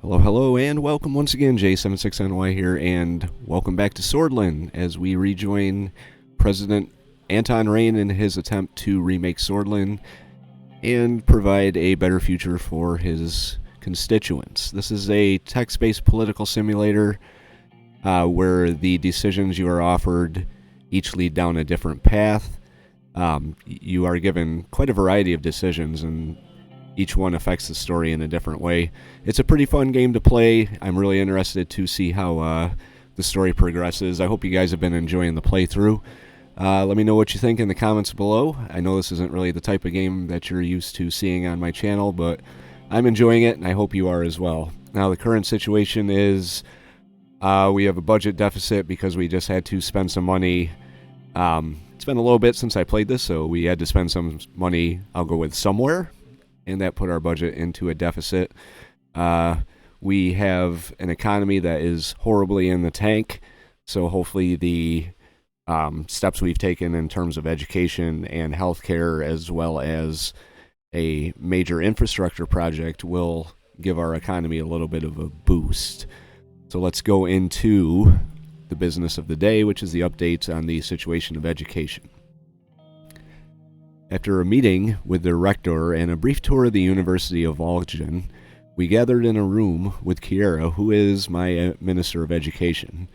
Hello, hello, and welcome once again. J76NY here, and welcome back to Sordland as we rejoin President Anton Rayne in his attempt to remake Sordland and provide a better future for his constituents. This is a text-based political simulator where the decisions you are offered each lead down a different path. You are given quite a variety of decisions, and each one affects the story in a different way. It's a pretty fun game to play. I'm really interested to see how the story progresses. I hope you guys have been enjoying the playthrough. Let me know what you think in the comments below. I know this isn't really the type of game that you're used to seeing on my channel, but I'm enjoying it, and I hope you are as well. Now, the current situation is we have a budget deficit because we just had to spend some money. It's been a little bit since I played this, so we had to spend some money, I'll go with somewhere, and that put our budget into a deficit. We have an economy that is horribly in the tank, so hopefully the steps we've taken in terms of education and healthcare, as well as a major infrastructure project, will give our economy a little bit of a boost. So let's go into the business of the day, which is the updates on the situation of education. After a meeting with the rector and a brief tour of the University of Volgen, we gathered in a room with Kiera, who is my Minister of Education.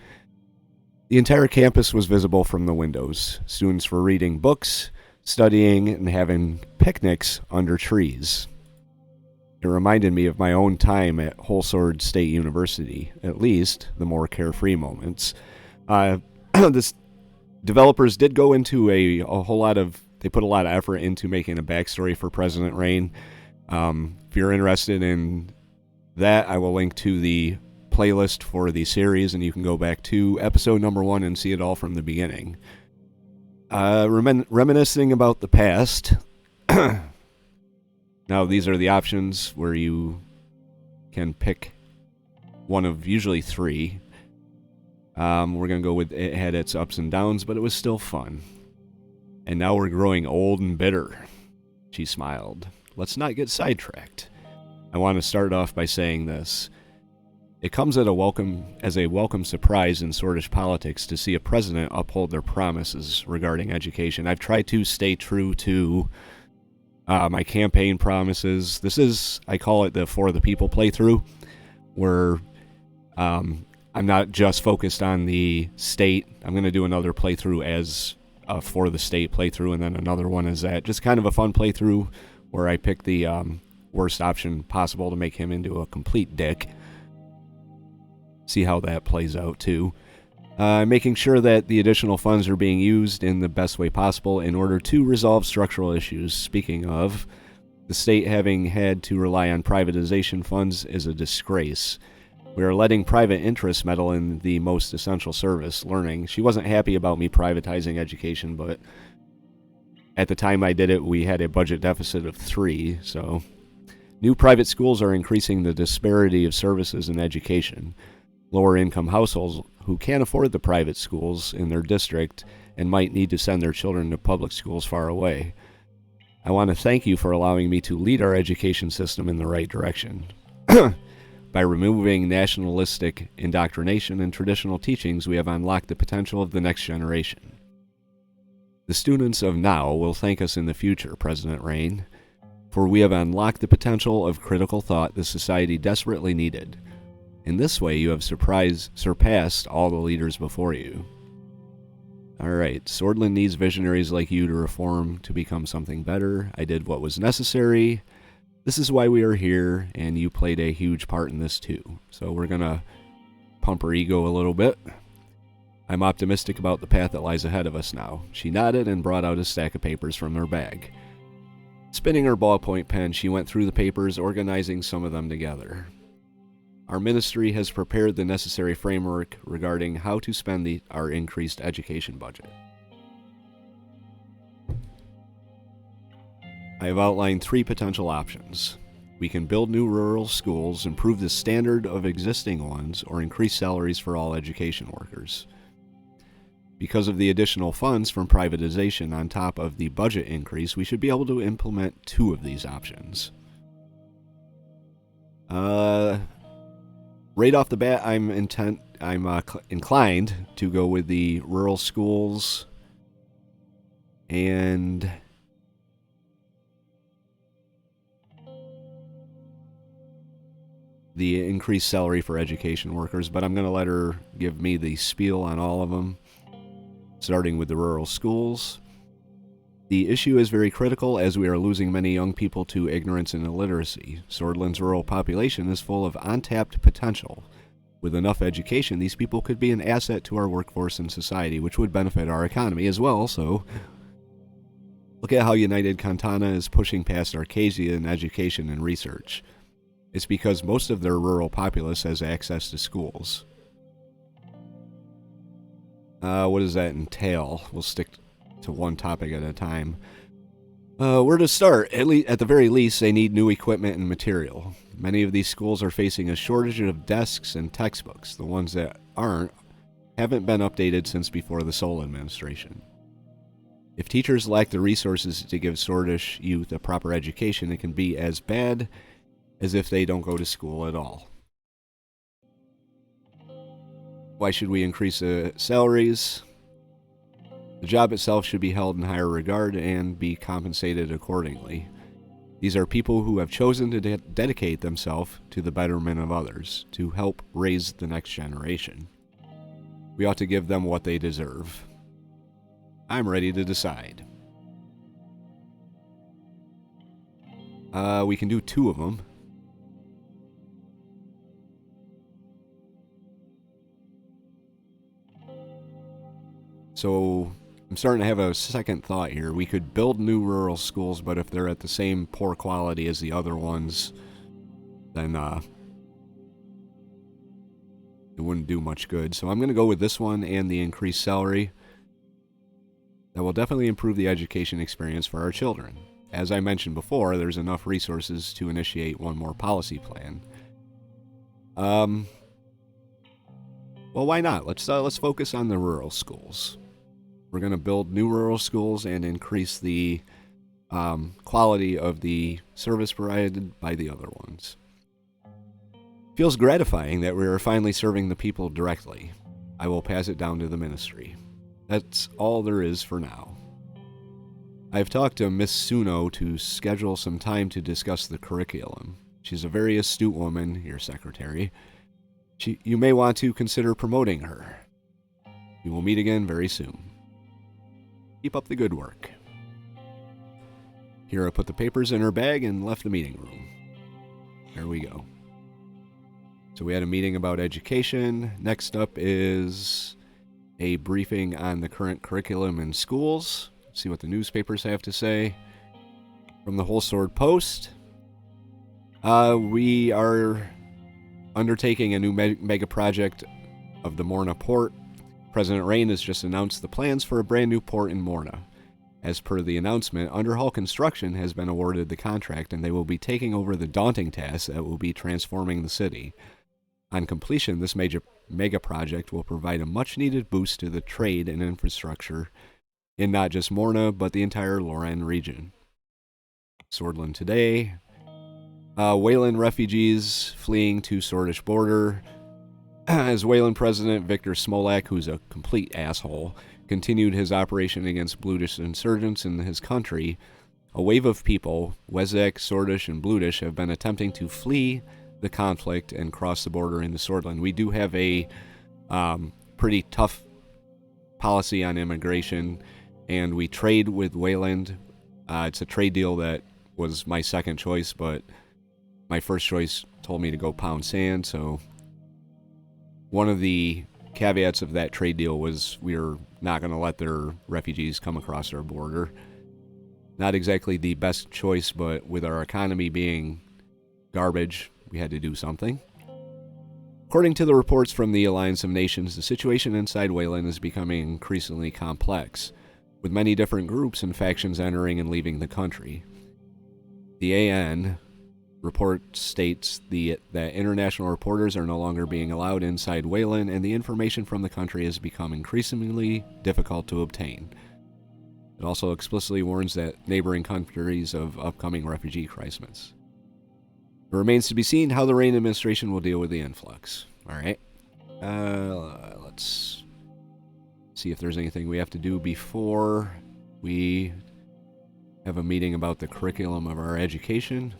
The entire campus was visible from the windows. Students were reading books, studying, and having picnics under trees. It reminded me of my own time at Wholesword State University, at least the more carefree moments. This developers did go into a whole lot of They put a lot of effort into making a backstory for President Rayne. If you're interested in that, I will link to the playlist for the series, and you can go back to episode number 1 and see it all from the beginning. Reminiscing about the past. Now, these are the options where you can pick one of usually 3. We're going to go with it had its ups and downs, but it was still fun. And now we're growing old and bitter. She smiled. Let's not get sidetracked. I want to start off by saying this. It comes as a welcome surprise in Sordland politics to see a president uphold their promises regarding education. I've tried to stay true to my campaign promises. This is, I call it the For the People playthrough, where I'm not just focused on the state. I'm going to do another playthrough as for the state playthrough, and then another one is that. Just kind of a fun playthrough where I pick the worst option possible to make him into a complete dick. See how that plays out too. Making sure that the additional funds are being used in the best way possible in order to resolve structural issues. Speaking of, the state having had to rely on privatization funds is a disgrace. We are letting private interests meddle in the most essential service, learning. She wasn't happy about me privatizing education, but at the time I did it, we had a budget deficit of 3, so. New private schools are increasing the disparity of services in education. Lower income households who can't afford the private schools in their district and might need to send their children to public schools far away. I want to thank you for allowing me to lead our education system in the right direction. By removing nationalistic indoctrination and traditional teachings, we have unlocked the potential of the next generation. The students of now will thank us in the future, President Rayne, for we have unlocked the potential of critical thought the society desperately needed. In this way, you have surpassed all the leaders before you. Alright, Sordland needs visionaries like you to reform to become something better. I did what was necessary. This is why we are here, and you played a huge part in this too. So we're going to pump her ego a little bit. I'm optimistic about the path that lies ahead of us now. She nodded and brought out a stack of papers from her bag. Spinning her ballpoint pen, she went through the papers, organizing some of them together. Our ministry has prepared the necessary framework regarding how to spend our increased education budget. I have outlined 3 potential options. We can build new rural schools, improve the standard of existing ones, or increase salaries for all education workers. Because of the additional funds from privatization on top of the budget increase, we should be able to implement 2 of these options. right off the bat, I'm inclined to go with the rural schools and the increased salary for education workers, but I'm going to let her give me the spiel on all of them, starting with the rural schools. The issue is very critical as we are losing many young people to ignorance and illiteracy. Sordland's rural population is full of untapped potential. With enough education, these people could be an asset to our workforce and society, which would benefit our economy as well. So, look at how United Cantana is pushing past Arcasia in education and research. It's because most of their rural populace has access to schools. What does that entail? We'll stick to one topic at a time. Where to start? At the very least, they need new equipment and material. Many of these schools are facing a shortage of desks and textbooks. The ones that haven't been updated since before the Sol administration. If teachers lack the resources to give Sordish youth a proper education, it can be as bad as if they don't go to school at all. Why should we increase the salaries? The job itself should be held in higher regard and be compensated accordingly. These are people who have chosen to dedicate themselves to the betterment of others, to help raise the next generation. We ought to give them what they deserve. I'm ready to decide. We can do 2 of them. So, I'm starting to have a second thought here. We could build new rural schools, but if they're at the same poor quality as the other ones, then it wouldn't do much good. So I'm going to go with this one and the increased salary. That will definitely improve the education experience for our children. As I mentioned before, there's enough resources to initiate one more policy plan. Well, why not? Let's focus on the rural schools. We're going to build new rural schools and increase the quality of the service provided by the other ones. Feels gratifying that we are finally serving the people directly. I will pass it down to the ministry. That's all there is for now. I've talked to Miss Suno to schedule some time to discuss the curriculum. She's a very astute woman, your secretary. You may want to consider promoting her. We will meet again very soon. Keep up the good work. Kira put the papers in her bag and left the meeting room. There we go. So we had a meeting about education. Next up is a briefing on the current curriculum in schools. See what the newspapers have to say. From the Whole Sword Post, we are undertaking a new mega project of the Morna port. President Rayne has just announced the plans for a brand new port in Morna. As per the announcement, Underhull Construction has been awarded the contract and they will be taking over the daunting task that will be transforming the city. On completion, this mega project will provide a much-needed boost to the trade and infrastructure in not just Morna, but the entire Lorraine region. Sordland today. Wayland refugees fleeing to Sordish border. As Wayland President Victor Smolak, who's a complete asshole, continued his operation against Bludish insurgents in his country, a wave of people, Wezak, Sordish, and Bludish, have been attempting to flee the conflict and cross the border into Sordland. We do have a pretty tough policy on immigration, and we trade with Wayland. It's a trade deal that was my second choice, but my first choice told me to go pound sand, so one of the caveats of that trade deal was we were not going to let their refugees come across our border. Not exactly the best choice, but with our economy being garbage, we had to do something. According to the reports from the Alliance of Nations, the situation inside Wayland is becoming increasingly complex, with many different groups and factions entering and leaving the country. The AN report states that international reporters are no longer being allowed inside Wayland, and the information from the country has become increasingly difficult to obtain. It also explicitly warns that neighboring countries of upcoming refugee crisis. It remains to be seen how the Rayne administration will deal with the influx. All right. Let's see if there's anything we have to do before we have a meeting about the curriculum of our education.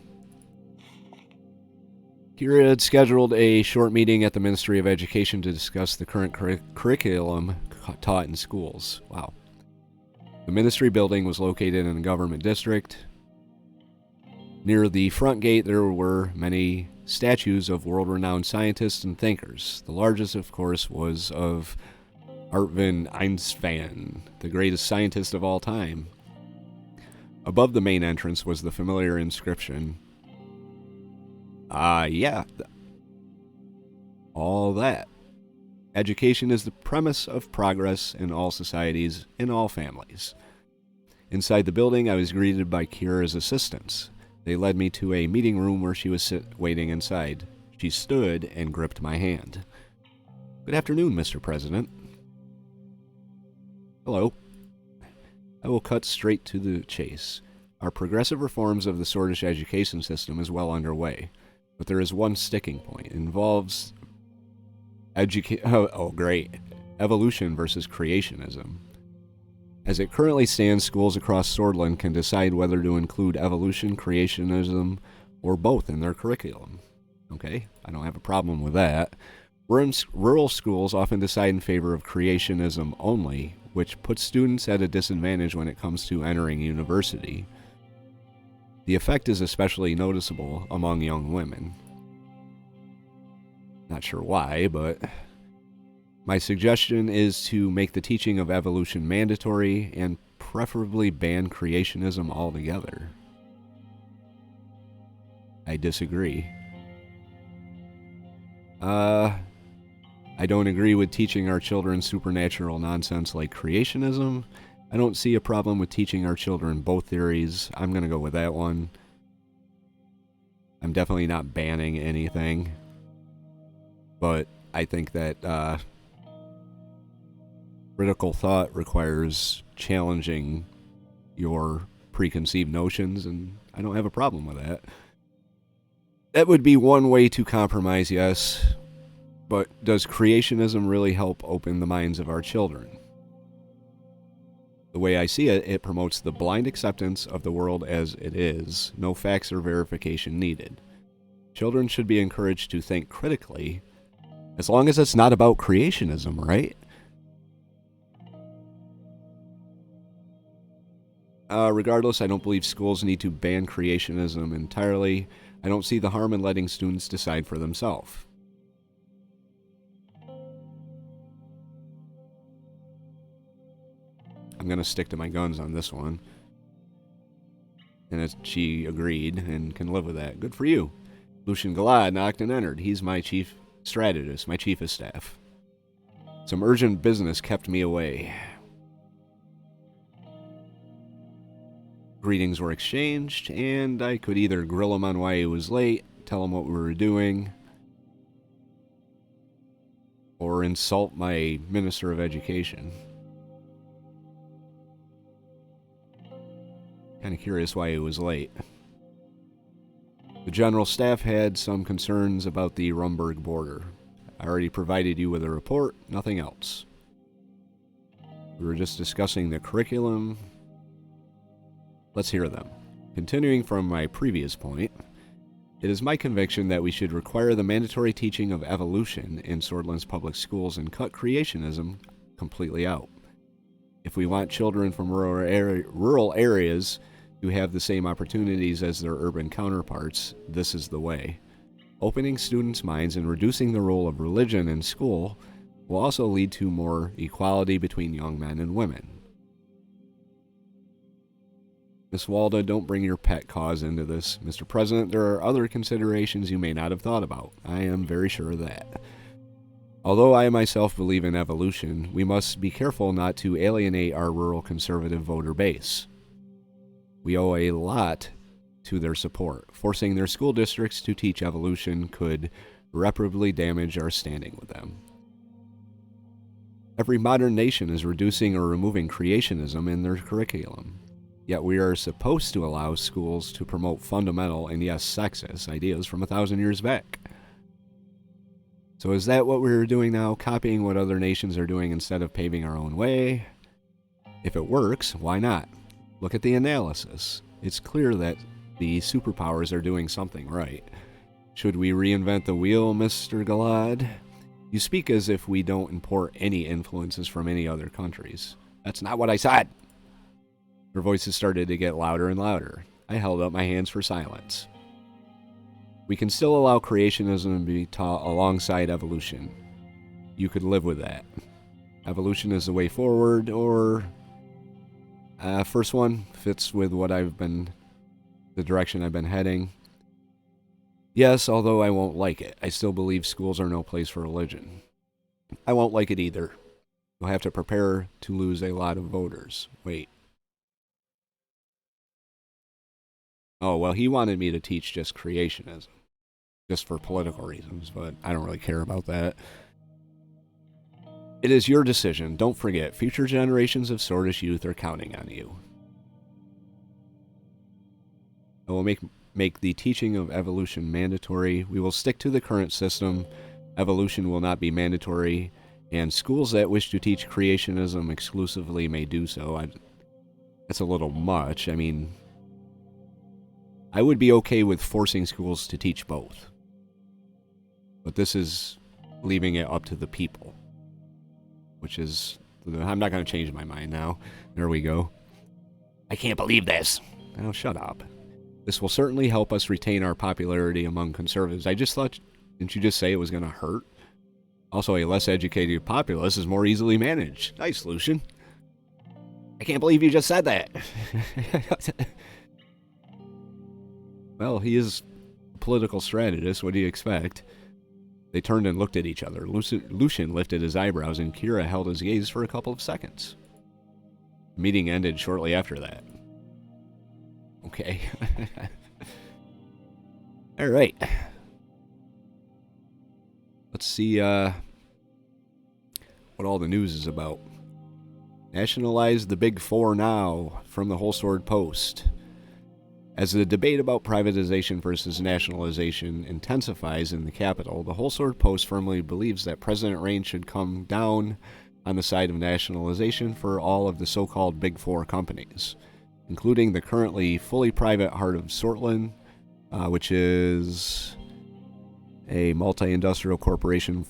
Kira had scheduled a short meeting at the Ministry of Education to discuss the current curriculum taught in schools. Wow. The ministry building was located in a government district. Near the front gate, there were many statues of world-renowned scientists and thinkers. The largest, of course, was of Albert Einstein, the greatest scientist of all time. Above the main entrance was the familiar inscription. All that. Education is the premise of progress in all societies, in all families. Inside the building, I was greeted by Kira's assistants. They led me to a meeting room where she was waiting inside. She stood and gripped my hand. Good afternoon, Mr. President. Hello. I will cut straight to the chase. Our progressive reforms of the Sordland education system is well underway, but there is one sticking point. It involves evolution versus creationism. As it currently stands, schools across Sordland can decide whether to include evolution, creationism, or both in their curriculum. Okay, I don't have a problem with that. Rural schools often decide in favor of creationism only, which puts students at a disadvantage when it comes to entering university. The effect is especially noticeable among young women. Not sure why, but my suggestion is to make the teaching of evolution mandatory and preferably ban creationism altogether. I disagree. I don't agree with teaching our children supernatural nonsense like creationism. I don't see a problem with teaching our children both theories. I'm going to go with that one. I'm definitely not banning anything. But I think that critical thought requires challenging your preconceived notions, and I don't have a problem with that. That would be one way to compromise, yes. But does creationism really help open the minds of our children? The way I see it, it promotes the blind acceptance of the world as it is, no facts or verification needed. Children should be encouraged to think critically, as long as it's not about creationism, right? Regardless, I don't believe schools need to ban creationism entirely. I don't see the harm in letting students decide for themselves. I'm going to stick to my guns on this one. And she agreed and can live with that. Good for you. Lucian Galad knocked and entered. He's my chief strategist, my chief of staff. Some urgent business kept me away. Greetings were exchanged, and I could either grill him on why he was late, tell him what we were doing, or insult my Minister of Education. Kind of curious why he was late. The General Staff had some concerns about the Rumburg border. I already provided you with a report, nothing else. We were just discussing the curriculum. Let's hear them. Continuing from my previous point, it is my conviction that we should require the mandatory teaching of evolution in Sordland's public schools and cut creationism completely out. If we want children from rural areas to have the same opportunities as their urban counterparts, this is the way. Opening students' minds and reducing the role of religion in school will also lead to more equality between young men and women. Miss Walda, don't bring your pet cause into this. Mr. President, there are other considerations you may not have thought about. I am very sure of that. Although I myself believe in evolution, we must be careful not to alienate our rural conservative voter base. We owe a lot to their support. Forcing their school districts to teach evolution could irreparably damage our standing with them. Every modern nation is reducing or removing creationism in their curriculum. Yet we are supposed to allow schools to promote fundamental and, yes, sexist ideas from 1,000 years back. So is that what we're doing now, copying what other nations are doing instead of paving our own way? If it works, why not? Look at the analysis. It's clear that the superpowers are doing something right. Should we reinvent the wheel, Mr. Galad? You speak as if we don't import any influences from any other countries. That's not what I said! Her voices started to get louder and louder. I held up my hands for silence. We can still allow creationism to be taught alongside evolution. You could live with that. Evolution is the way forward, or... first one fits with what the direction I've been heading. Yes, although I won't like it. I still believe schools are no place for religion. I won't like it either. You'll have to prepare to lose a lot of voters. Wait. Oh, well, he wanted me to teach just creationism. Just for political reasons, but I don't really care about that. It is your decision. Don't forget, future generations of Swordish youth are counting on you. I will make the teaching of evolution mandatory. We will stick to the current system. Evolution will not be mandatory, and schools that wish to teach creationism exclusively may do so. That's a little much. I mean, I would be okay with forcing schools to teach both. But this is leaving it up to the people. Which is... I'm not going to change my mind now. There we go. I can't believe this. Oh, shut up. This will certainly help us retain our popularity among conservatives. I just thought... Didn't you just say it was going to hurt? Also, a less educated populace is more easily managed. Nice, Lucian. I can't believe you just said that. Well, he is a political strategist. What do you expect? They turned and looked at each other. Lucian lifted his eyebrows, and Kira held his gaze for a couple of seconds. The meeting ended shortly after that. Okay. All right. Let's see what all the news is about. Nationalize the Big Four now, from the Whole Sword Post. As the debate about privatization versus nationalization intensifies in the capital, the Whole Sword Post firmly believes that President Rayne should come down on the side of nationalization for all of the so-called Big Four companies, including the currently fully private Heart of Sordland, which is a multi-industrial corporation.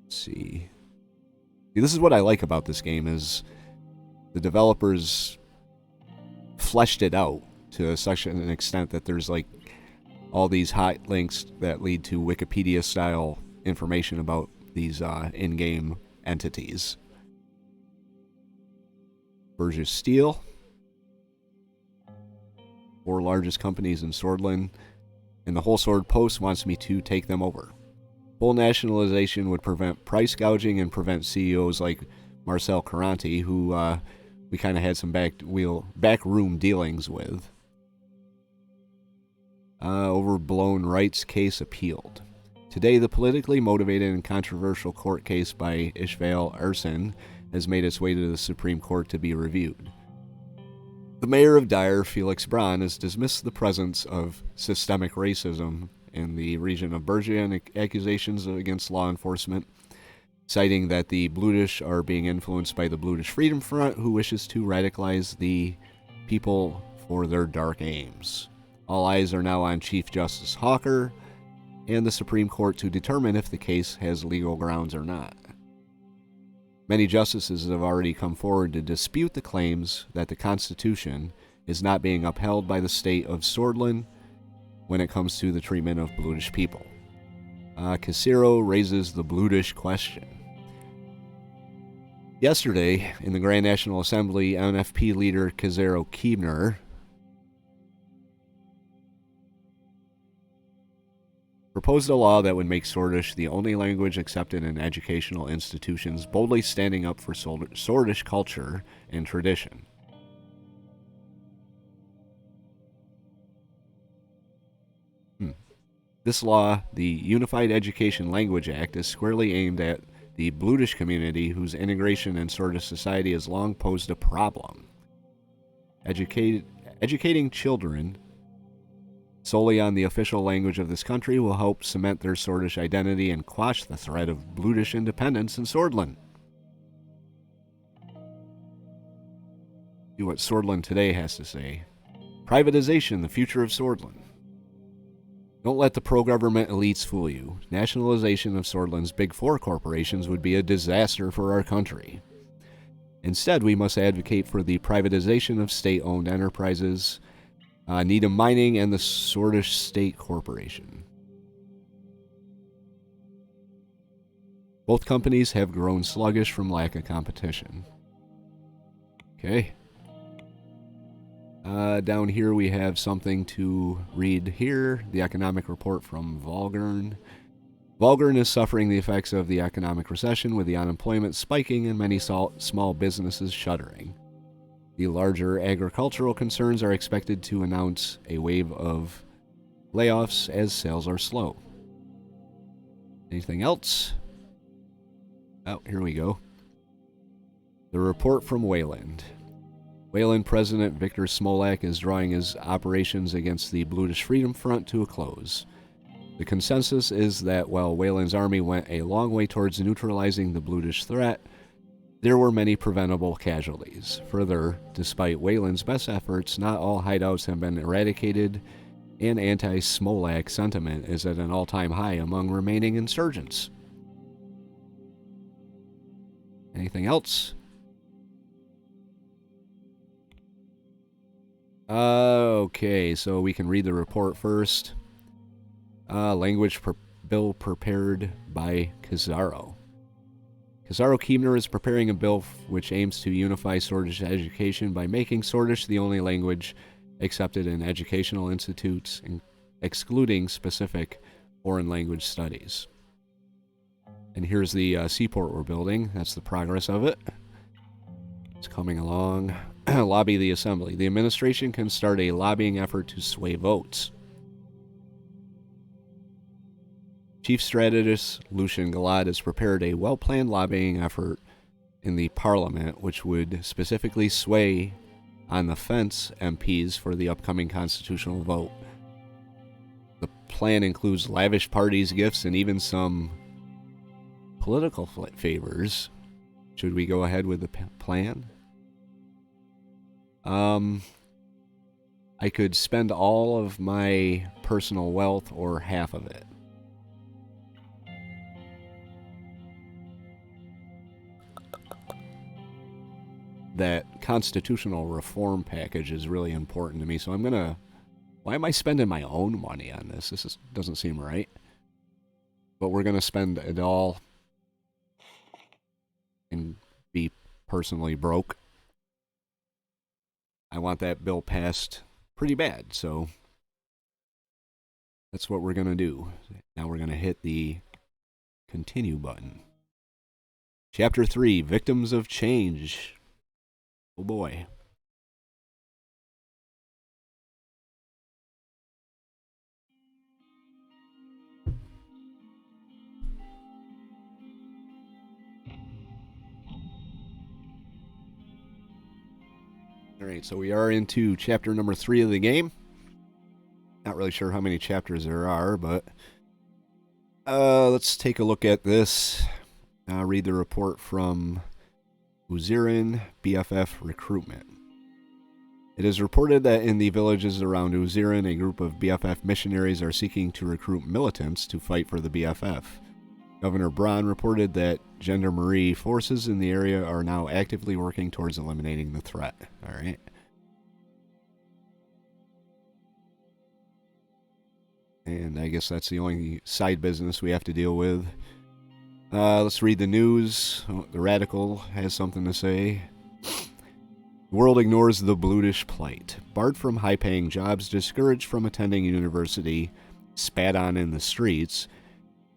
Let's see. This is what I like about this game, is the developers fleshed it out to such an extent that there's like all these hot links that lead to Wikipedia style information about these in-game entities. Burgess Steel, 4 largest companies in Sordland, and the Whole Sword Post wants me to take them over. Full nationalization would prevent price gouging and prevent CEOs like Marcel Caranti, who we kind of had some backroom dealings with. Overblown rights case appealed. Today, the politically motivated and controversial court case by Ishvail Ersin has made its way to the Supreme Court to be reviewed. The mayor of Dyer, Felix Braun, has dismissed the presence of systemic racism in the region of Bergia and accusations against law enforcement, citing that the Bludish are being influenced by the Bludish Freedom Front, who wishes to radicalize the people for their dark aims. All eyes are now on Chief Justice Hawker and the Supreme Court to determine if the case has legal grounds or not. Many justices have already come forward to dispute the claims that the Constitution is not being upheld by the state of Sordland when it comes to the treatment of Bludish people. Casero raises the Bludish question. Yesterday, in the Grand National Assembly, NFP leader Casero Keebner proposed a law that would make Swordish the only language accepted in educational institutions, boldly standing up for Swordish culture and tradition. This law, the Unified Education Language Act, is squarely aimed at the Blutish community, whose integration in Sordish society has long posed a problem. Educating children solely on the official language of this country will help cement their Sordish identity and quash the threat of Blutish independence in Sordland. See what Sordland Today has to say. Privatization, the future of Sordland. Don't let the pro-government elites fool you. Nationalization of Sordland's Big Four corporations would be a disaster for our country. Instead, we must advocate for the privatization of state-owned enterprises, Needham Mining, and the Sordish State Corporation. Both companies have grown sluggish from lack of competition. Okay. Down here we have something to read here. The economic report from Volgern. Volgern is suffering the effects of the economic recession, with the unemployment spiking and many small businesses shuttering. The larger agricultural concerns are expected to announce a wave of layoffs as sales are slow. Anything else? Oh, here we go. The report from Wayland. Wayland President Victor Smolak is drawing his operations against the Blutish Freedom Front to a close. The consensus is that while Wayland's army went a long way towards neutralizing the Blutish threat, there were many preventable casualties. Further, despite Wayland's best efforts, not all hideouts have been eradicated, and anti-Smolak sentiment is at an all-time high among remaining insurgents. Anything else? Okay, so we can read the report first. Language bill prepared by Kizaro. Kizaro Keemner is preparing a bill which aims to unify Sordish education by making Sordish the only language accepted in educational institutes, excluding specific foreign language studies. And here's the seaport we're building. That's the progress of it. It's coming along. Lobby the Assembly. The administration can start a lobbying effort to sway votes. Chief Strategist Lucian Galad has prepared a well-planned lobbying effort in the Parliament, which would specifically sway on the fence MPs for the upcoming constitutional vote. The plan includes lavish parties, gifts, and even some political favors. Should we go ahead with the plan? I could spend all of my personal wealth or half of it. That constitutional reform package is really important to me, so I'm gonna... Why am I spending my own money on this? This doesn't seem right. But we're gonna spend it all and be personally broke. I want that bill passed pretty bad, so that's what we're going to do. Now we're going to hit the continue button. Chapter 3, Victims of Change. Oh boy. Alright, so we are into chapter number 3 of the game. Not really sure how many chapters there are, but let's take a look at this. Read the report from Suzerain BFF Recruitment. It is reported that in the villages around Suzerain, a group of BFF missionaries are seeking to recruit militants to fight for the BFF. Governor Braun reported that Gendarmerie forces in the area are now actively working towards eliminating the threat. Alright. And I guess that's the only side business we have to deal with. Let's read the news. Oh, the Radical has something to say. The world ignores the Blutish plight. Barred from high-paying jobs, discouraged from attending university, spat on in the streets.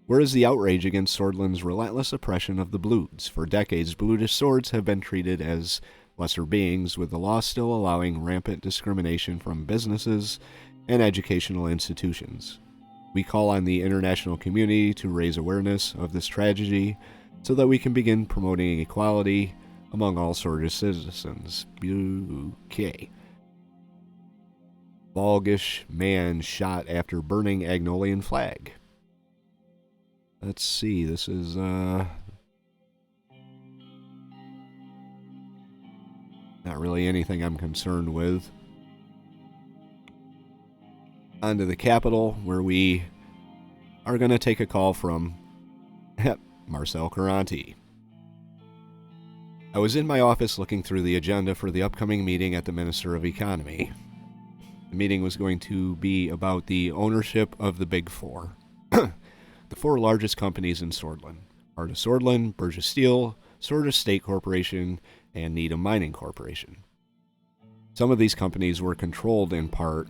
Where is the outrage against Sordland's relentless oppression of the Bloods? For decades, Blutish swords have been treated as lesser beings, with the law still allowing rampant discrimination from businesses and educational institutions. We call on the international community to raise awareness of this tragedy, so that we can begin promoting equality among all sorts of citizens. Okay. Balgish man shot after burning Agnolian flag. Let's see, this is, not really anything I'm concerned with. On to the Capitol, where we are going to take a call from Marcel Caranti. I was in my office looking through the agenda for the upcoming meeting at the Minister of Economy. The meeting was going to be about the ownership of the Big Four, the four largest companies in Sordland: Art of Sordland, Burgess Steel, Sordis State Corporation, and Needham Mining Corporation. Some of these companies were controlled in part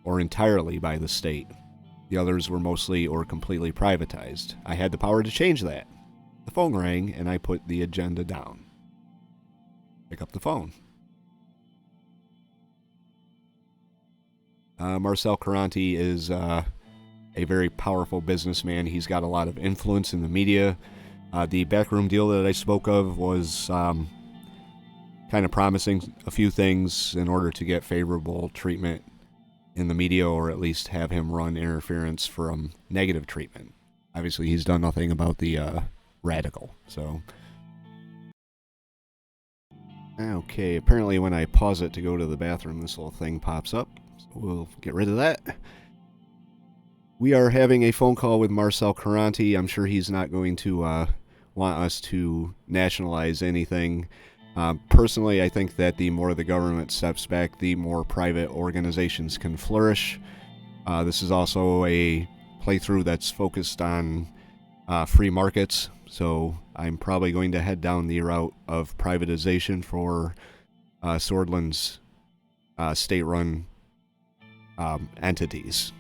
or entirely by the state. The others were mostly or completely privatized. I had the power to change that. The phone rang, and I put the agenda down. Pick up the phone. Marcel Caranti is a very powerful businessman. He's got a lot of influence in the media. The backroom deal that I spoke of was kind of promising a few things in order to get favorable treatment in the media, or at least have him run interference from negative treatment. Obviously, he's done nothing about the radical, so... Okay, apparently when I pause it to go to the bathroom, this little thing pops up. So we'll get rid of that. We are having a phone call with Marcel Caranti. I'm sure he's not going to want us to nationalize anything. Personally, I think that the more the government steps back, the more private organizations can flourish. This is also a playthrough that's focused on free markets, so I'm probably going to head down the route of privatization for Sordland's state-run entities,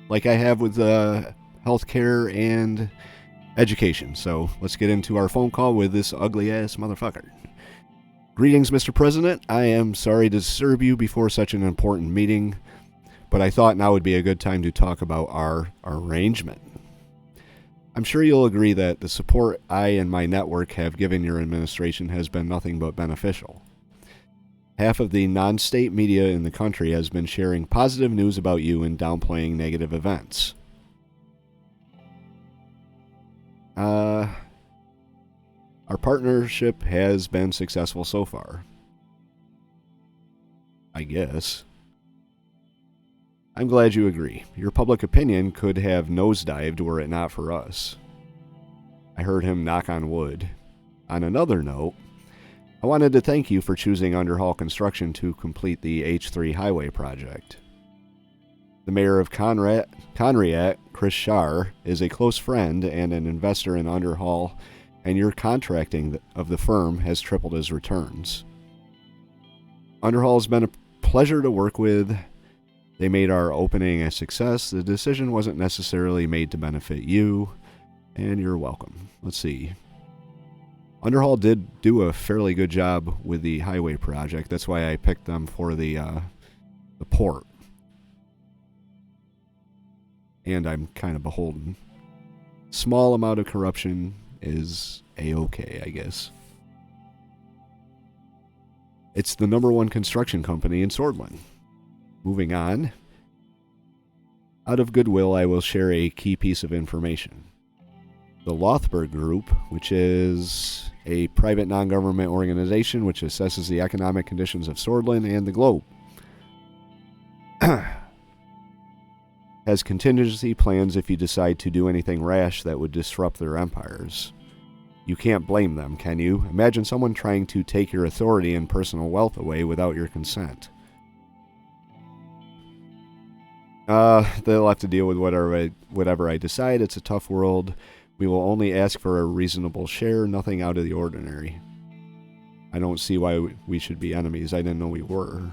like I have with healthcare and education. So let's get into our phone call with this ugly-ass motherfucker. Greetings, Mr. President. I am sorry to disturb you before such an important meeting, but I thought now would be a good time to talk about our arrangement. I'm sure you'll agree that the support I and my network have given your administration has been nothing but beneficial. Half of the non-state media in the country has been sharing positive news about you and downplaying negative events. Our partnership has been successful so far, I guess. I'm glad you agree. Your public opinion could have nosedived were it not for us. I heard him knock on wood. On another note, I wanted to thank you for choosing Underhall Construction to complete the H3 highway project. The mayor of Conriat, Chris Shar, is a close friend and an investor in Underhall, and your contracting of the firm has tripled his returns. Underhall has been a pleasure to work with. They made our opening a success. The decision wasn't necessarily made to benefit you, and you're welcome. Let's see. Underhall did do a fairly good job with the highway project. That's why I picked them for the port. And I'm kind of beholden. Small amount of corruption is a-okay, I guess. It's the #1 construction company in Sordland. Moving on. Out of goodwill, I will share a key piece of information. The Lothberg Group, which is a private non-government organization which assesses the economic conditions of Sordland and the globe, has contingency plans if you decide to do anything rash that would disrupt their empires. You can't blame them, can you? Imagine someone trying to take your authority and personal wealth away without your consent. They'll have to deal with whatever I decide. It's a tough world. We will only ask for a reasonable share, nothing out of the ordinary. I don't see why we should be enemies. I didn't know we were.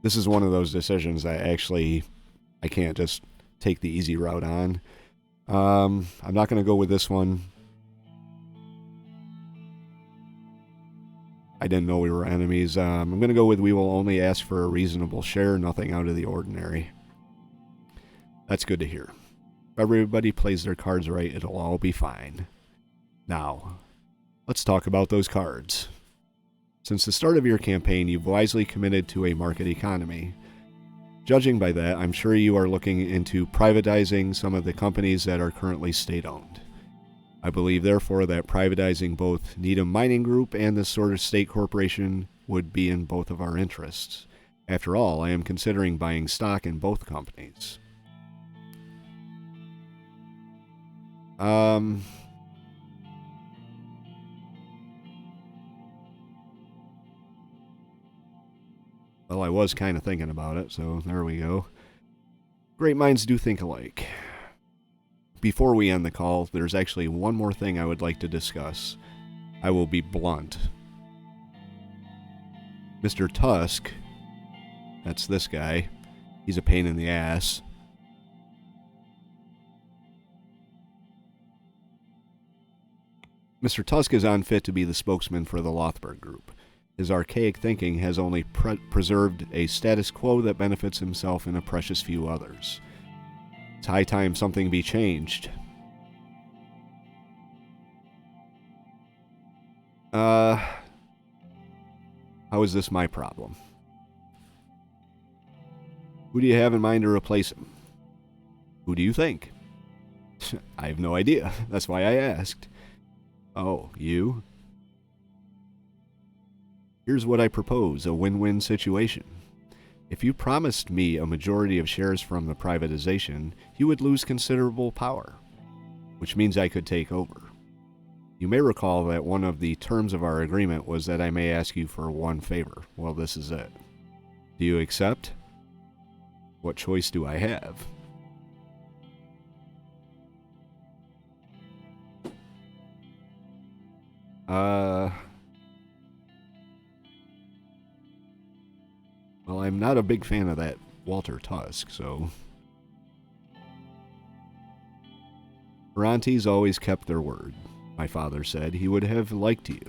This is one of those decisions that actually I can't just take the easy route on. I'm not going to go with this one. I didn't know we were enemies. I'm going to go with we will only ask for a reasonable share, nothing out of the ordinary. That's good to hear. If everybody plays their cards right, it'll all be fine. Now, let's talk about those cards. Since the start of your campaign, you've wisely committed to a market economy. Judging by that, I'm sure you are looking into privatizing some of the companies that are currently state-owned. I believe, therefore, that privatizing both Needham Mining Group and this sort of state corporation would be in both of our interests. After all, I am considering buying stock in both companies. Well, I was kind of thinking about it, so there we go. Great minds do think alike. Before we end the call, there's actually one more thing I would like to discuss. I will be blunt. Mr. Tusk, that's this guy, he's a pain in the ass. Mr. Tusk is unfit to be the spokesman for the Lothberg Group. His archaic thinking has only preserved a status quo that benefits himself and a precious few others. It's high time something be changed. How is this my problem? Who do you have in mind to replace him? Who do you think? I have no idea. That's why I asked. Oh, you? Here's what I propose, a win-win situation. If you promised me a majority of shares from the privatization, you would lose considerable power, which means I could take over. You may recall that one of the terms of our agreement was that I may ask you for one favor. Well, this is it. Do you accept? What choice do I have? Well, I'm not a big fan of that Walter Tusk, so... Ferranti's always kept their word. My father said he would have liked you.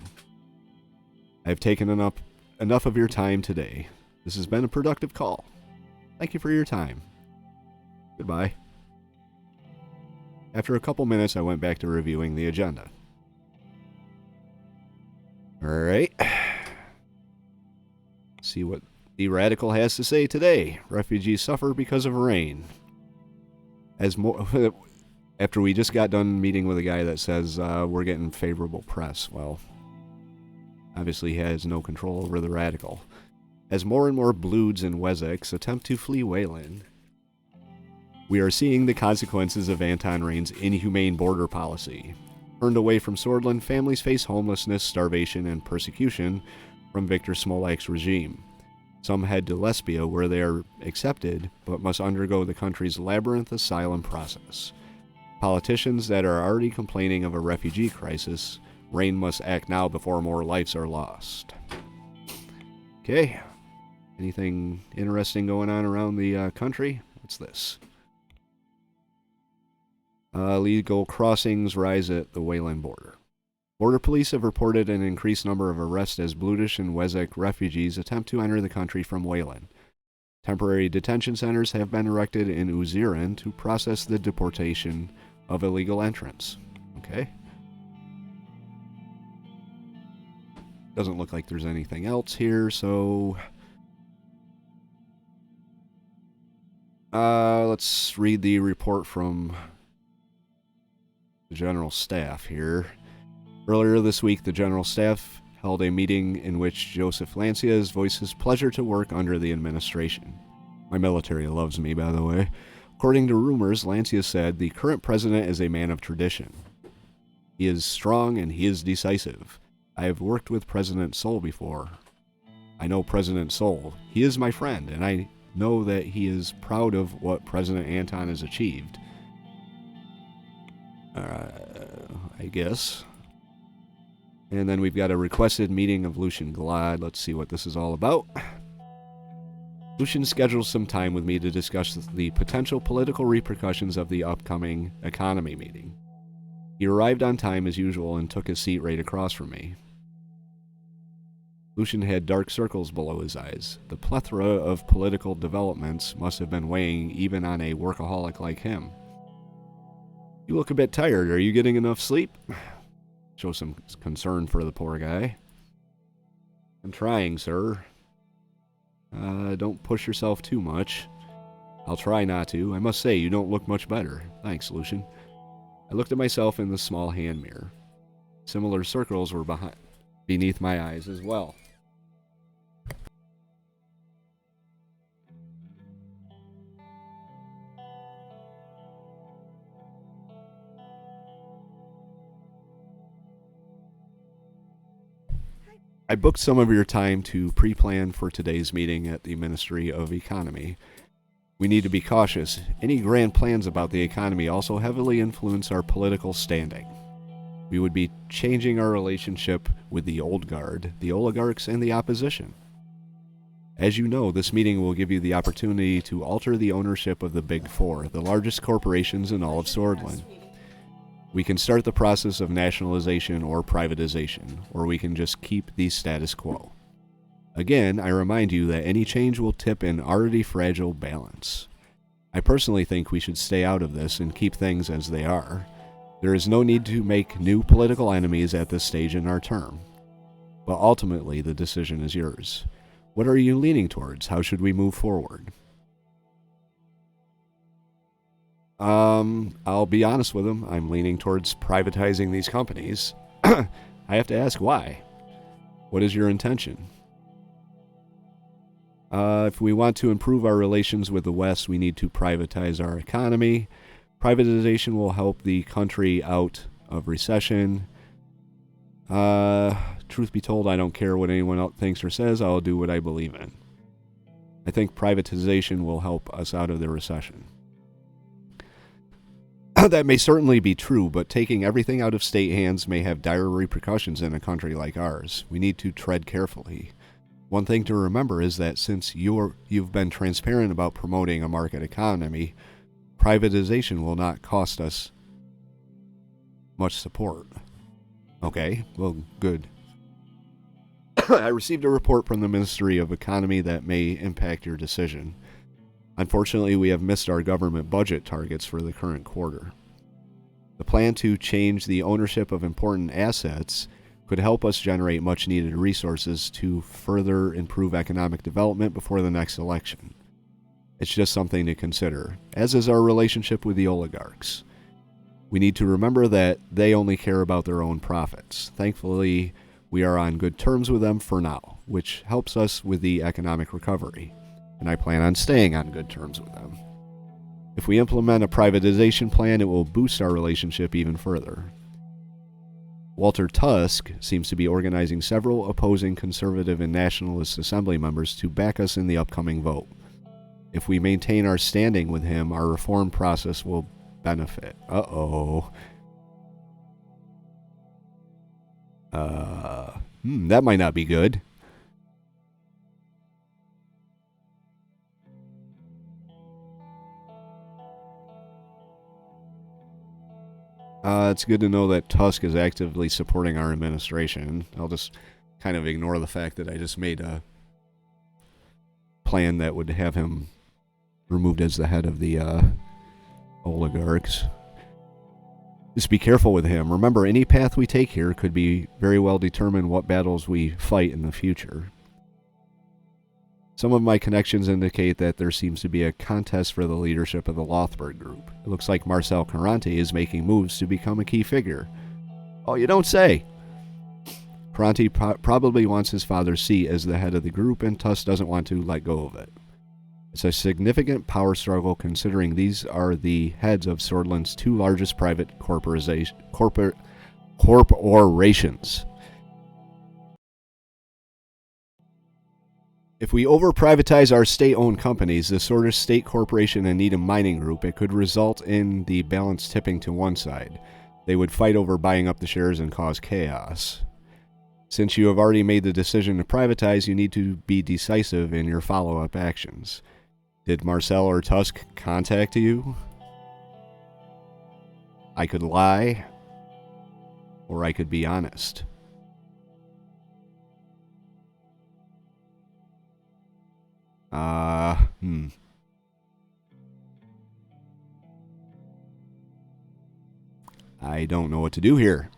I have taken enough of your time today. This has been a productive call. Thank you for your time. Goodbye. After a couple minutes, I went back to reviewing the agenda. Alright. See what the Radical has to say today. Refugees suffer because of Rayne. After we just got done meeting with a guy that says we're getting favorable press. Well, obviously he has no control over the Radical. As more and more Bloods and Wessex attempt to flee Wayland, we are seeing the consequences of Anton Rayne's inhumane border policy. Turned away from Sordland, families face homelessness, starvation, and persecution from Victor Smolak's regime. Some head to Lesbia, where they are accepted, but must undergo the country's labyrinth asylum process. Politicians that are already complaining of a refugee crisis, Rayne must act now before more lives are lost. Okay. Anything interesting going on around the country? What's this? Illegal crossings rise at the Wayland border. Border police have reported an increased number of arrests as Bludish and Wessex refugees attempt to enter the country from Wayland. Temporary detention centers have been erected in Suzerain to process the deportation of illegal entrants. Okay. Doesn't look like there's anything else here, so... let's read the report from the General Staff here. Earlier this week, the General Staff held a meeting in which Joseph Lancia voiced his pleasure to work under the administration. My military loves me, by the way. According to rumors, Lancia said, the current president is a man of tradition. He is strong and he is decisive. I have worked with President Sol before. I know President Sol. He is my friend, and I know that he is proud of what President Anton has achieved. I guess. And then we've got a requested meeting of Lucian Glad. Let's see what this is all about. Lucian scheduled some time with me to discuss the potential political repercussions of the upcoming economy meeting. He arrived on time as usual and took his seat right across from me. Lucian had dark circles below his eyes. The plethora of political developments must have been weighing even on a workaholic like him. You look a bit tired. Are you getting enough sleep? Show some concern for the poor guy. I'm trying, sir. Don't push yourself too much. I'll try not to. I must say, you don't look much better. Thanks, Lucian. I looked at myself in the small hand mirror. Similar circles were beneath my eyes as well. I booked some of your time to pre-plan for today's meeting at the Ministry of Economy. We need to be cautious. Any grand plans about the economy also heavily influence our political standing. We would be changing our relationship with the old guard, the oligarchs, and the opposition. As you know, this meeting will give you the opportunity to alter the ownership of the Big Four, the largest corporations in all of Sordland. We can start the process of nationalization or privatization, or we can just keep the status quo. Again, I remind you that any change will tip an already fragile balance. I personally think we should stay out of this and keep things as they are. There is no need to make new political enemies at this stage in our term. But ultimately, the decision is yours. What are you leaning towards? How should we move forward? I'll be honest with him. I'm leaning towards privatizing these companies. I have to ask why. What is your intention? If we want to improve our relations with the West, we need to privatize our economy. Privatization will help the country out of recession. Truth be told, I don't care what anyone else thinks or says. I'll do what I believe in. I think privatization will help us out of the recession. That may certainly be true, but taking everything out of state hands may have dire repercussions in a country like ours. We need to tread carefully. One thing to remember is that since you've been transparent about promoting a market economy, privatization will not cost us much support. Okay, well, good. I received a report from the Ministry of Economy that may impact your decision. Unfortunately, we have missed our government budget targets for the current quarter. The plan to change the ownership of important assets could help us generate much-needed resources to further improve economic development before the next election. It's just something to consider, as is our relationship with the oligarchs. We need to remember that they only care about their own profits. Thankfully, we are on good terms with them for now, which helps us with the economic recovery. And I plan on staying on good terms with them. If we implement a privatization plan, it will boost our relationship even further. Walter Tusk seems to be organizing several opposing conservative and nationalist assembly members to back us in the upcoming vote. If we maintain our standing with him, our reform process will benefit. That might not be good. It's good to know that Tusk is actively supporting our administration. I'll just kind of ignore the fact that I just made a plan that would have him removed as the head of the oligarchs. Just be careful with him. Remember, any path we take here could be very well determine what battles we fight in the future. Some of my connections indicate that there seems to be a contest for the leadership of the Lothberg group. It looks like Marcel Caronte is making moves to become a key figure. Oh, you don't say! Caronte probably wants his father's seat as the head of the group, and Tusk doesn't want to let go of it. It's a significant power struggle considering these are the heads of Sordland's two largest private corporations. If we over-privatize our state-owned companies, the sort of state corporation and Needham Mining Group, it could result in the balance tipping to one side. They would fight over buying up the shares and cause chaos. Since you have already made the decision to privatize, you need to be decisive in your follow-up actions. Did Marcel or Tusk contact you? I could lie, or I could be honest. Hmm. I don't know what to do here.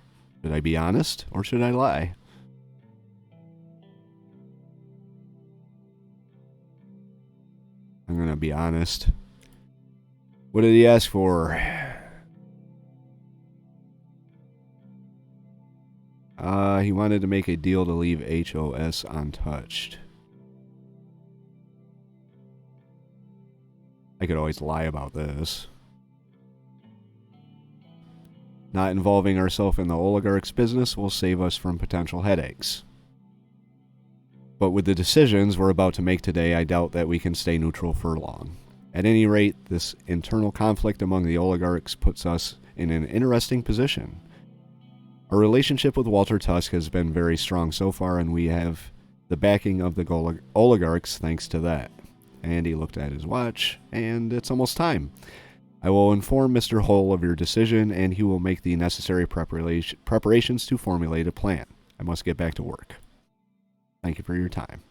Should I be honest or should I lie? I'm gonna be honest. What did he ask for? He wanted to make a deal to leave HOS untouched. I could always lie about this. Not involving ourselves in the oligarch's business will save us from potential headaches. But with the decisions we're about to make today, I doubt that we can stay neutral for long. At any rate, this internal conflict among the oligarchs puts us in an interesting position. Our relationship with Walter Tusk has been very strong so far, and we have the backing of the oligarchs thanks to that. And he looked at his watch, and it's almost time. I will inform Mr. Hull of your decision, and he will make the necessary preparations to formulate a plan. I must get back to work. Thank you for your time.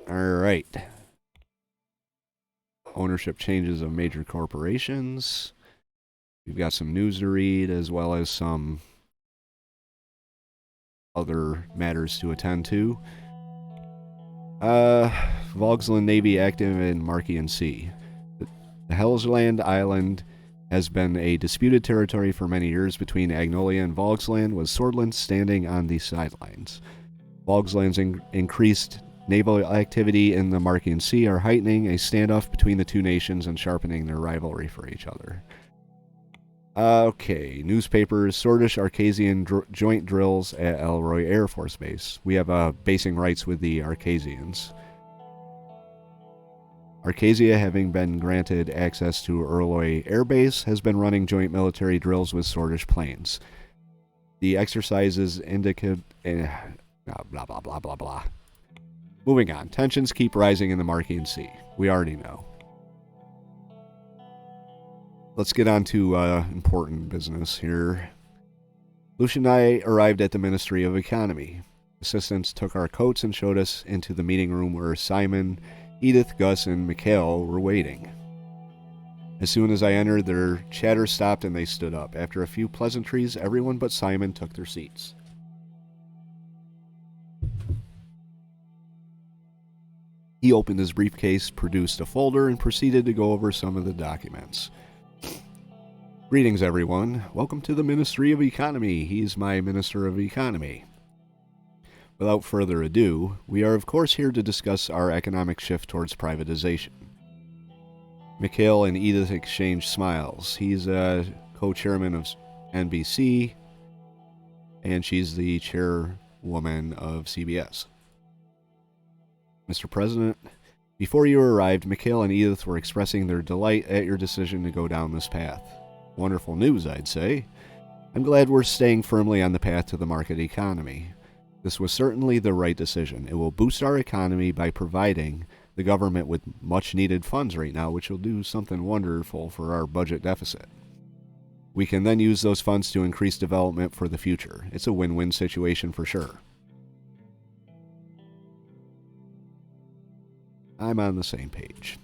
All right. Ownership changes of major corporations. We've got some news to read, as well as some other matters to attend to. Vogsland Navy active in Markian Sea. The Hellsland Island has been a disputed territory for many years between Agnolia and Vogsland, with Sordland standing on the sidelines. Vogsland's increased naval activity in the Markian Sea are heightening a standoff between the two nations and sharpening their rivalry for each other. Okay, newspapers, Sordish Arcasian joint drills at Elroy Air Force Base. We have basing rights with the Arcasians. Arcasia, having been granted access to Elroy Air Base, has been running joint military drills with Sordish planes. The exercises indicate... blah, blah, blah, blah, blah. Moving on. Tensions keep rising in the Markian Sea. We already know. Let's get on to important business here. Lucia and I arrived at the Ministry of Economy. Assistants took our coats and showed us into the meeting room where Simon, Edith, Gus, and Mikhail were waiting. As soon as I entered, their chatter stopped and they stood up. After a few pleasantries, everyone but Simon took their seats. He opened his briefcase, produced a folder, and proceeded to go over some of the documents. Greetings, everyone. Welcome to the Ministry of Economy. He's my Minister of Economy. Without further ado, we are of course here to discuss our economic shift towards privatization. Mikhail and Edith exchange smiles. He's a co-chairman of NBC, and she's the chairwoman of CBS. Mr. President, before you arrived, Mikhail and Edith were expressing their delight at your decision to go down this path. Wonderful news, I'd say. I'm glad we're staying firmly on the path to the market economy. This was certainly the right decision. It will boost our economy by providing the government with much-needed funds right now, which will do something wonderful for our budget deficit. We can then use those funds to increase development for the future. It's a win-win situation for sure. I'm on the same page.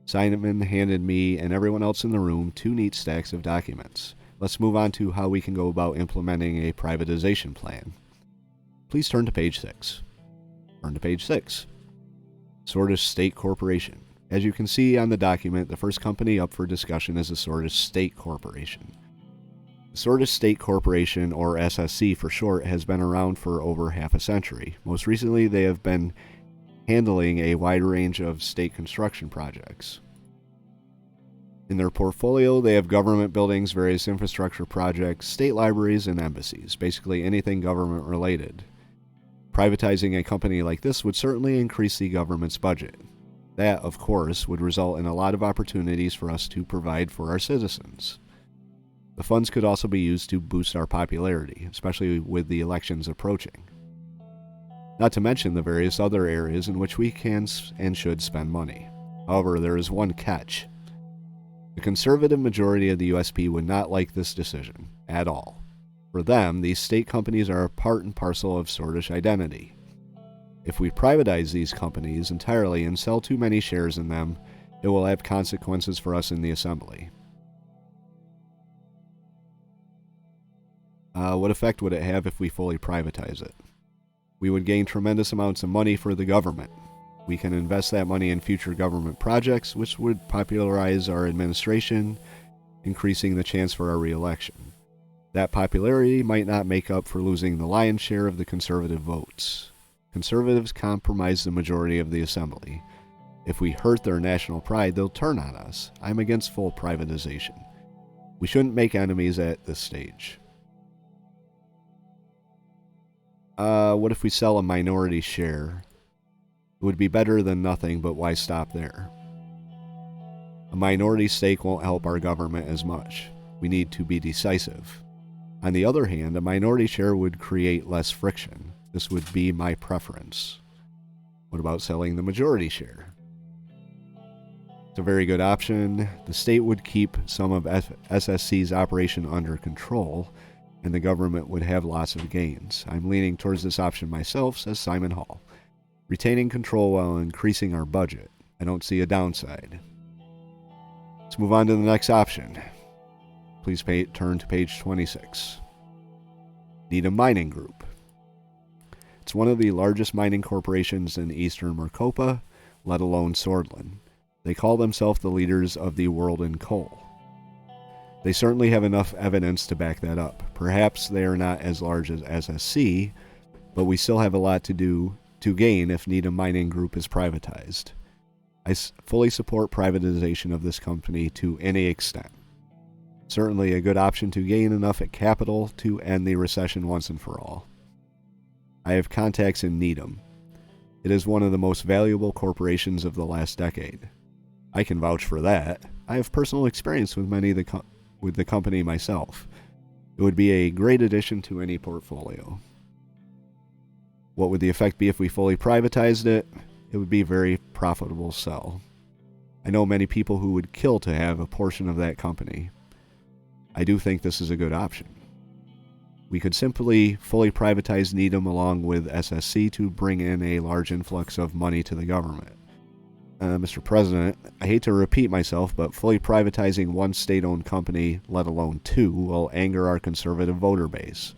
Simon handed me and everyone else in the room 2 neat stacks of documents. Let's move on to how we can go about implementing a privatization plan. Please turn to page 6. Turn to page 6. Sordish State Corporation. As you can see on the document, the first company up for discussion is the Sordish State Corporation. The Sordish State Corporation, or SSC for short, has been around for over half a century. Most recently, they have been handling a wide range of state construction projects. In their portfolio, they have government buildings, various infrastructure projects, state libraries, and embassies, basically anything government-related. Privatizing a company like this would certainly increase the government's budget. That, of course, would result in a lot of opportunities for us to provide for our citizens. The funds could also be used to boost our popularity, especially with the elections approaching. Not to mention the various other areas in which we can and should spend money. However, there is one catch. The conservative majority of the USP would not like this decision at all. For them, these state companies are a part and parcel of Sordish identity. If we privatize these companies entirely and sell too many shares in them, it will have consequences for us in the Assembly. What effect would it have if we fully privatize it? We would gain tremendous amounts of money for the government. We can invest that money in future government projects, which would popularize our administration, increasing the chance for our re-election. That popularity might not make up for losing the lion's share of the conservative votes. Conservatives comprise the majority of the Assembly. If we hurt their national pride, they'll turn on us. I'm against full privatization. We shouldn't make enemies at this stage. What if we sell a minority share? It would be better than nothing, but why stop there? A minority stake won't help our government as much. We need to be decisive. On the other hand, a minority share would create less friction. This would be my preference. What about selling the majority share? It's a very good option. The state would keep some of SSC's operation under control, and the government would have lots of gains. I'm leaning towards this option myself, says Simon Hall. Retaining control while increasing our budget. I don't see a downside. Let's move on to the next option. Please turn to page 26. Needham Mining Group. It's one of the largest mining corporations in eastern Maricopa, let alone Sordland. They call themselves the leaders of the world in coal. They certainly have enough evidence to back that up. Perhaps they are not as large as SSC, but we still have a lot to gain if Needham Mining Group is privatized. I fully support privatization of this company to any extent. Certainly a good option to gain enough at capital to end the recession once and for all. I have contacts in Needham. It is one of the most valuable corporations of the last decade. I can vouch for that. I have personal experience with with the company myself. It would be a great addition to any portfolio. What would the effect be if we fully privatized it? It would be a very profitable sell. I know many people who would kill to have a portion of that company. I do think this is a good option. We could simply fully privatize Needham along with SSC to bring in a large influx of money to the government. Mr. President, I hate to repeat myself, but fully privatizing one state-owned company, let alone two, will anger our conservative voter base.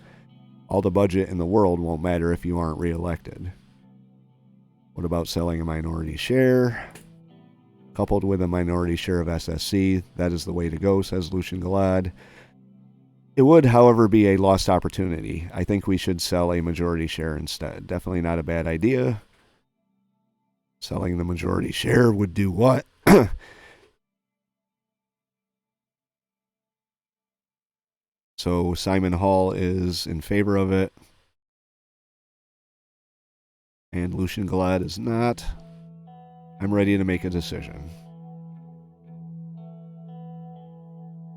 All the budget in the world won't matter if you aren't reelected. What about selling a minority share? Coupled with a minority share of SSC, that is the way to go, says Lucian Galad. It would, however, be a lost opportunity. I think we should sell a majority share instead. Definitely not a bad idea. Selling the majority share would do what? So Simon Hall is in favor of it. And Lucian Galad is not. I'm ready to make a decision.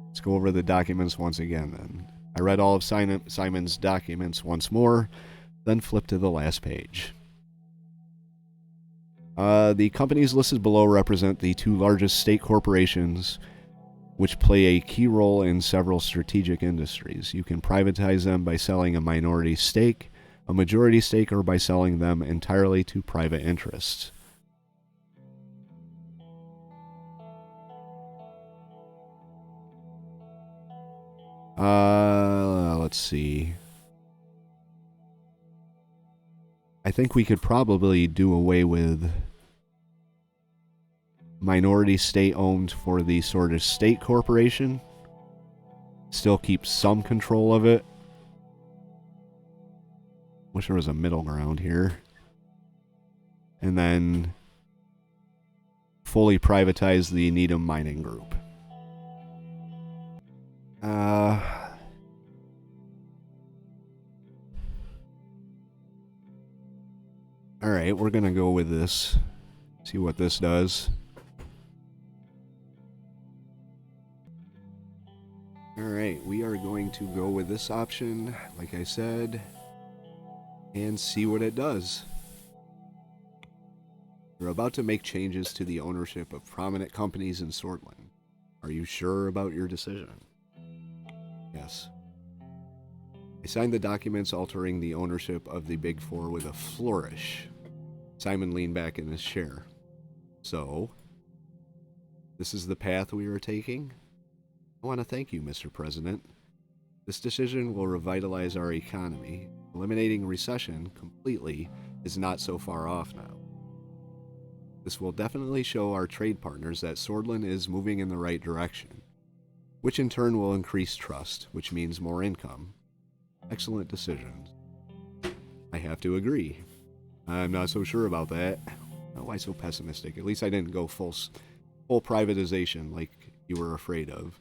Let's go over the documents once again then. I read all of Simon's documents once more, then flip to the last page. The companies listed below represent the two largest state corporations which play a key role in several strategic industries. You can privatize them by selling a minority stake, a majority stake, or by selling them entirely to private interests. Let's see. I think we could probably do away with minority state-owned for the sort of state corporation. Still keep some control of it. Wish there was a middle ground here. And then fully privatize the Needham Mining Group. Alright, we're gonna go with this. See what this does. Alright, we are going to go with this option, like I said, and see what it does. We're about to make changes to the ownership of prominent companies in Sordland. Are you sure about your decision? Yes. I signed the documents altering the ownership of the Big Four with a flourish. Simon leaned back in his chair. So, this is the path we are taking? I want to thank you, Mr. President. This decision will revitalize our economy. Eliminating recession completely is not so far off now. This will definitely show our trade partners that Sordland is moving in the right direction, which in turn will increase trust, which means more income. Excellent decisions. I have to agree. I'm not so sure about that. Why so pessimistic? At least I didn't go full privatization like you were afraid of.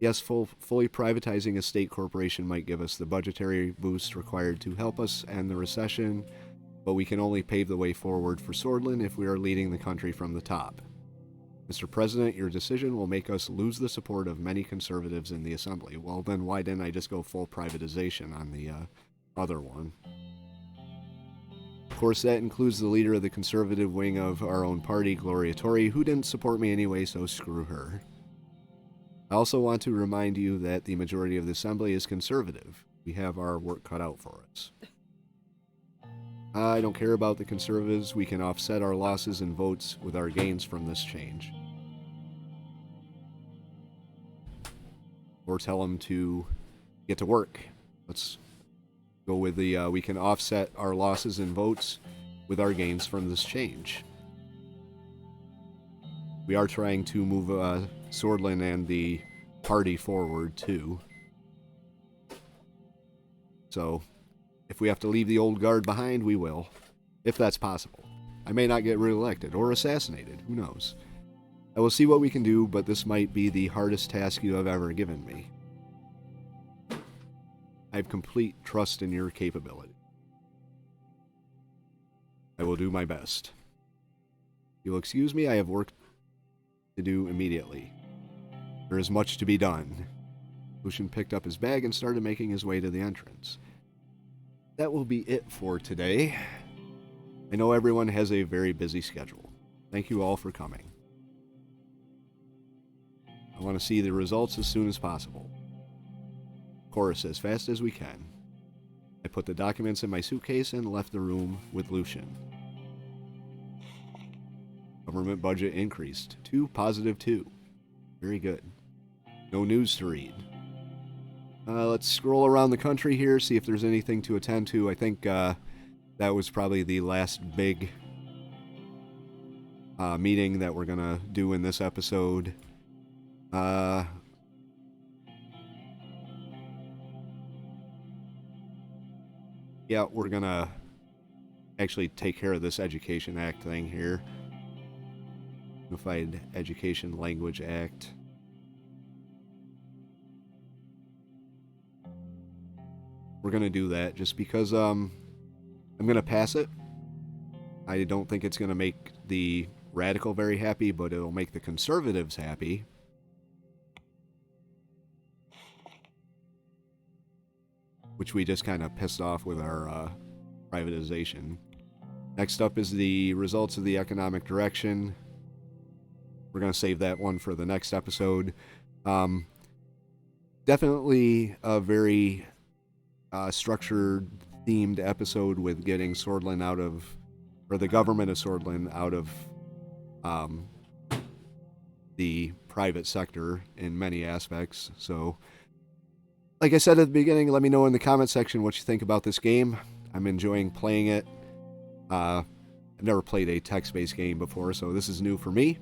Yes, fully privatizing a state corporation might give us the budgetary boost required to help us end the recession, but we can only pave the way forward for Sordland if we are leading the country from the top. Mr. President, your decision will make us lose the support of many conservatives in the Assembly. Well, then why didn't I just go full privatization on the other one? Of course, that includes the leader of the conservative wing of our own party, Gloria Torrey, who didn't support me anyway, so screw her. I also want to remind you that the majority of the Assembly is conservative. We have our work cut out for us. I don't care about the conservatives. We can offset our losses in votes with our gains from this change. Or tell them to get to work. Let's go with the, we can offset our losses in votes with our gains from this change. We are trying to move Sordland and the party forward, too. So, if we have to leave the old guard behind, we will. If that's possible. I may not get reelected or assassinated. Who knows? I will see what we can do, but this might be the hardest task you have ever given me. I have complete trust in your capability. I will do my best. You'll excuse me, I have work to do immediately. There is much to be done. Lucian picked up his bag and started making his way to the entrance. That will be it for today. I know everyone has a very busy schedule. Thank you all for coming. I want to see the results as soon as possible. Of course, as fast as we can. I put the documents in my suitcase and left the room with Lucian. Government budget increased to +2. Very good. No news to read. Let's scroll around the country here, see if there's anything to attend to. I think that was probably the last big meeting that we're going to do in this episode. Yeah, we're going to actually take care of this Education Act thing here. Unified Education Language Act. We're going to do that just because I'm going to pass it. I don't think it's going to make the radical very happy, but it'll make the conservatives happy. Which we just kind of pissed off with our privatization. Next up is the results of the economic direction. We're going to save that one for the next episode. Definitely a very structured, themed episode with getting Sordland out of, or the government of Sordland out of the private sector in many aspects. So, like I said at the beginning, let me know in the comment section what you think about this game. I'm enjoying playing it. I've never played a text-based game before, so this is new for me.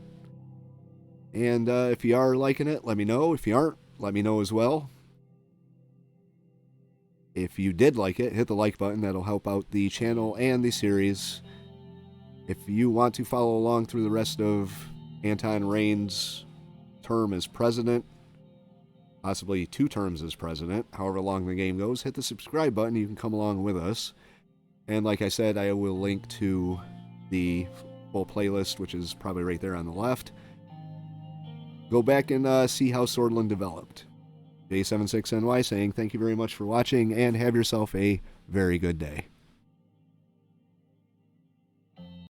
And if you are liking it, let me know. If you aren't, let me know as well. If you did like it, hit the like button. That'll help out the channel and the series. If you want to follow along through the rest of Anton Rayne's term as president, possibly 2 terms as president, however long the game goes, hit the subscribe button. You can come along with us. And like I said, I will link to the full playlist, which is probably right there on the left. Go back and see how Sordland developed. J76NY saying thank you very much for watching and have yourself a very good day.